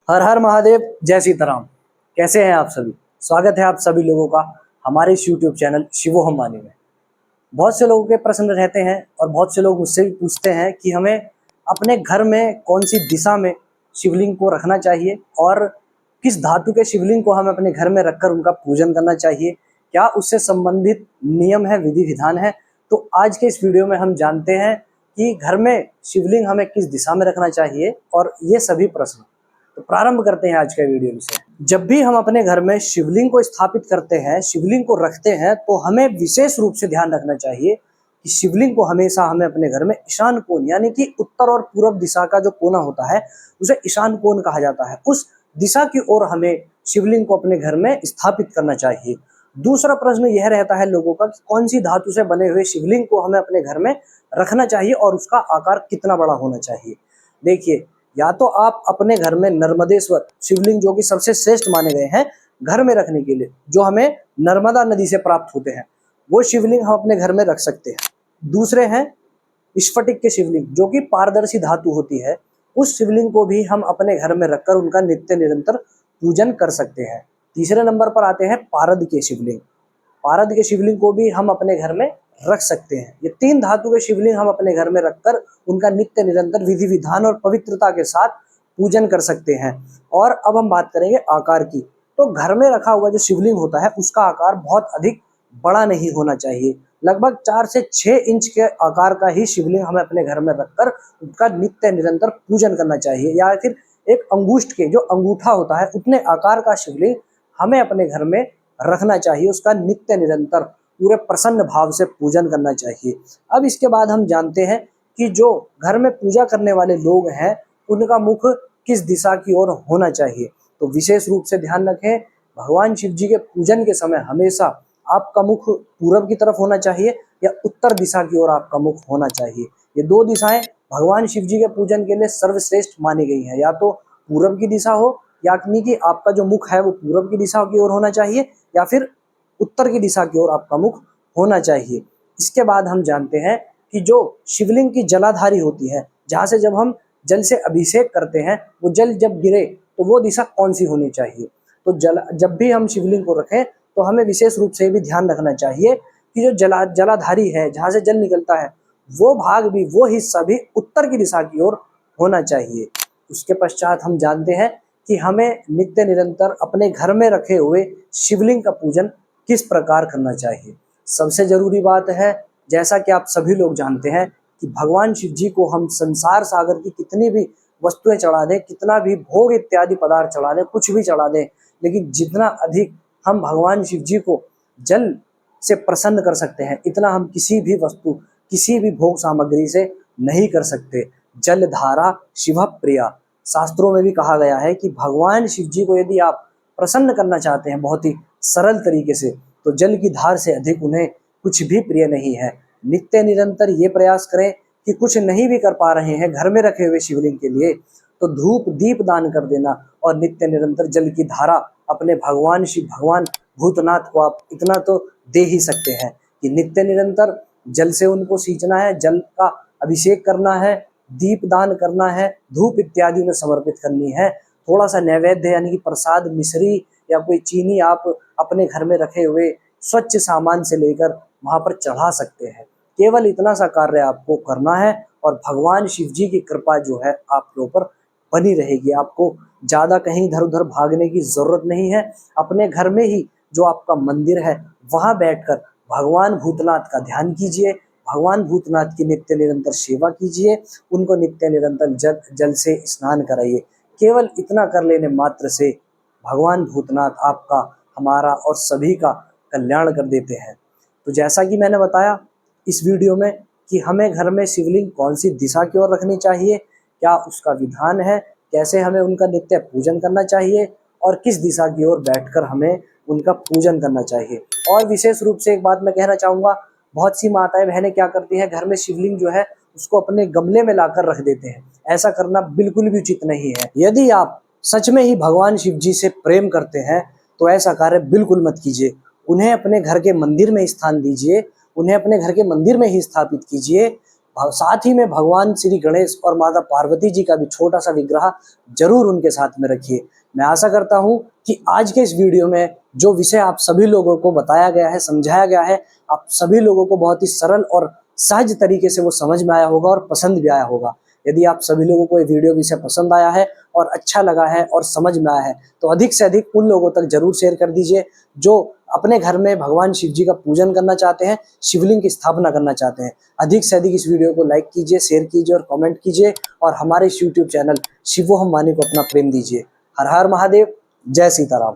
हर हर महादेव, जय सीताराम। कैसे हैं आप सभी? स्वागत है आप सभी लोगों का हमारे इस YouTube चैनल शिवोहम वाणी में। बहुत से लोगों के प्रश्न रहते हैं और बहुत से लोग मुझसे भी पूछते हैं कि हमें अपने घर में कौन सी दिशा में शिवलिंग को रखना चाहिए और किस धातु के शिवलिंग को हमें अपने घर में रखकर उनका पूजन करना चाहिए, क्या उससे संबंधित नियम है, विधि विधान है। तो आज के इस वीडियो में हम जानते हैं कि घर में शिवलिंग हमें किस दिशा में रखना चाहिए और ये सभी प्रश्न। तो प्रारंभ करते हैं आज का वीडियो से। जब भी हम अपने घर में शिवलिंग को स्थापित करते हैं, शिवलिंग को रखते हैं, तो हमें विशेष रूप से ध्यान रखना चाहिए कि शिवलिंग को हमेशा हमें अपने घर में ईशान कोण यानी कि उत्तर और पूर्व दिशा का जो कोना होता है उसे ईशान कोण कहा जाता है। उस दिशा की ओर हमें शिवलिंग को अपने घर में स्थापित करना चाहिए। दूसरा प्रश्न यह रहता है लोगों का कि कौन सी धातु से बने हुए शिवलिंग को हमें अपने घर में रखना चाहिए और उसका आकार कितना बड़ा होना चाहिए। देखिए, या तो आप अपने घर में नर्मदेश्वर शिवलिंग, जो कि सबसे श्रेष्ठ माने गए हैं घर में रखने के लिए, जो हमें नर्मदा नदी से प्राप्त होते हैं, वो शिवलिंग हम अपने घर में रख सकते हैं। दूसरे हैं स्फटिक के शिवलिंग, जो कि पारदर्शी धातु होती है। उस शिवलिंग को भी हम अपने घर में रखकर उनका नित्य निरंतर पूजन कर सकते हैं। तीसरे नंबर पर आते हैं पारद के शिवलिंग। पारद के शिवलिंग को भी हम अपने घर में रख सकते हैं। ये तीन धातु के शिवलिंग हम अपने घर में रखकर उनका नित्य निरंतर विधि विधान और पवित्रता के साथ पूजन कर सकते हैं। और अब हम बात करेंगे आकार की। तो घर में रखा हुआ जो शिवलिंग होता है उसका आकार बहुत अधिक बड़ा नहीं होना चाहिए। लगभग 4 से 6 इंच के आकार का ही शिवलिंग हमें अपने घर में रखकर उनका नित्य निरंतर पूजन करना चाहिए। या फिर एक अंगुष्ठ के जो अंगूठा होता है उतने आकार का शिवलिंग हमें अपने घर में रखना चाहिए, उसका नित्य निरंतर पूरे प्रसन्न भाव से पूजन करना चाहिए। अब इसके बाद हम जानते हैं कि जो घर में पूजा करने वाले लोग हैं उनका मुख किस दिशा की ओर होना चाहिए। तो विशेष रूप से ध्यान रखें, भगवान शिव जी के पूजन के समय हमेशा आपका मुख पूरब की तरफ होना चाहिए या उत्तर दिशा की ओर आपका मुख होना चाहिए। ये दो दिशाएं भगवान शिव जी के पूजन के लिए सर्वश्रेष्ठ मानी गई हैं। या तो पूरब की दिशा हो, यानी कि आपका जो मुख है वो पूरब की दिशा की ओर होना चाहिए, या फिर उत्तर की दिशा की ओर आपका मुख होना चाहिए। इसके बाद हम जानते हैं कि जो शिवलिंग की जलाधारी होती है, जहाँ से जब हम जल से अभिषेक करते हैं, वो जल जब गिरे तो वो दिशा कौन सी होनी चाहिए। तो जब भी हम शिवलिंग को रखें तो हमें विशेष रूप से भी ध्यान रखना चाहिए कि जो जलाधारी है, जहाँ से जल निकलता है, वो भाग भी, वो हिस्सा भी उत्तर की दिशा की ओर होना चाहिए। उसके पश्चात हम जानते हैं कि हमें नित्य निरंतर अपने घर में रखे हुए शिवलिंग का पूजन किस प्रकार करना चाहिए। सबसे जरूरी बात है, जैसा कि आप सभी लोग जानते हैं कि भगवान शिव जी को हम संसार सागर की कितनी भी वस्तुएं चढ़ा दें, कितना भी भोग इत्यादि पदार्थ चढ़ा दें, कुछ भी चढ़ा दें, लेकिन जितना अधिक हम भगवान शिव जी को जल से प्रसन्न कर सकते हैं, इतना हम किसी भी वस्तु, किसी भी भोग सामग्री से नहीं कर सकते। जल धारा शिव प्रिया, शास्त्रों में भी कहा गया है कि भगवान शिव जी को यदि आप प्रसन्न करना चाहते हैं बहुत ही सरल तरीके से, तो जल की धार से अधिक उन्हें कुछ भी प्रिय नहीं है। नित्य निरंतर ये प्रयास करें कि कुछ नहीं भी कर पा रहे हैं घर में रखे हुए शिवलिंग के लिए, तो धूप दीप दान कर देना और नित्य निरंतर जल की धारा अपने भगवान शिव, भगवान भूतनाथ को आप इतना तो दे ही सकते हैं कि नित्य निरंतर जल से उनको सींचना है, जल का अभिषेक करना है, दीप दान करना है, धूप इत्यादि उन्हें समर्पित करनी है। थोड़ा सा नैवेद्य यानी कि प्रसाद, मिश्री या कोई चीनी आप अपने घर में रखे हुए स्वच्छ सामान से लेकर वहां पर चढ़ा सकते हैं। केवल इतना सा कार्य आपको करना है और भगवान शिव जी की कृपा जो है आपके ऊपर बनी रहेगी। आपको ज्यादा कहीं इधर उधर भागने की जरूरत नहीं है। अपने घर में ही जो आपका मंदिर है वहां बैठकर भगवान भूतनाथ का ध्यान कीजिए, भगवान भूतनाथ की नित्य निरंतर सेवा कीजिए, उनको नित्य निरंतर जल से स्नान कराइए। केवल इतना कर लेने मात्र से भगवान भूतनाथ आपका, हमारा और सभी का कल्याण कर देते हैं। तो जैसा कि मैंने बताया इस वीडियो में कि हमें घर में शिवलिंग कौन सी दिशा की ओर रखनी चाहिए, क्या उसका विधान है, कैसे हमें उनका नित्य पूजन करना चाहिए और किस दिशा की ओर बैठकर हमें उनका पूजन करना चाहिए। और विशेष रूप से एक बात मैं कहना चाहूँगा, बहुत सी माताएं बहनें क्या करती हैं, घर में शिवलिंग जो है उसको अपने गमले में लाकर रख देते हैं। ऐसा करना बिल्कुल भी उचित नहीं है। यदि आप सच में ही भगवान शिव जी से प्रेम करते हैं तो ऐसा कार्य बिल्कुल मत कीजिए। उन्हें अपने घर के मंदिर में स्थान दीजिए, उन्हें अपने घर के मंदिर में ही स्थापित कीजिए। साथ ही में भगवान श्री गणेश और माता पार्वती जी का भी छोटा सा विग्रह जरूर उनके साथ में रखिए। मैं आशा करता हूं कि आज के इस वीडियो में जो विषय आप सभी लोगों को बताया गया है, समझाया गया है, आप सभी लोगों को बहुत ही सरल और सहज तरीके से वो समझ में आया होगा और पसंद भी आया होगा। यदि आप सभी लोगों को ये वीडियो विषय पसंद आया है और अच्छा लगा है और समझ में आया है तो अधिक से अधिक उन लोगों तक जरूर शेयर कर दीजिए जो अपने घर में भगवान शिव जी का पूजन करना चाहते हैं, शिवलिंग की स्थापना करना चाहते हैं। अधिक से अधिक इस वीडियो को लाइक कीजिए, शेयर कीजिए और कमेंट कीजिए और हमारे इस यूट्यूब चैनल शिवोहम वाणी को अपना प्रेम दीजिए। हर हर महादेव, जय सीताराम।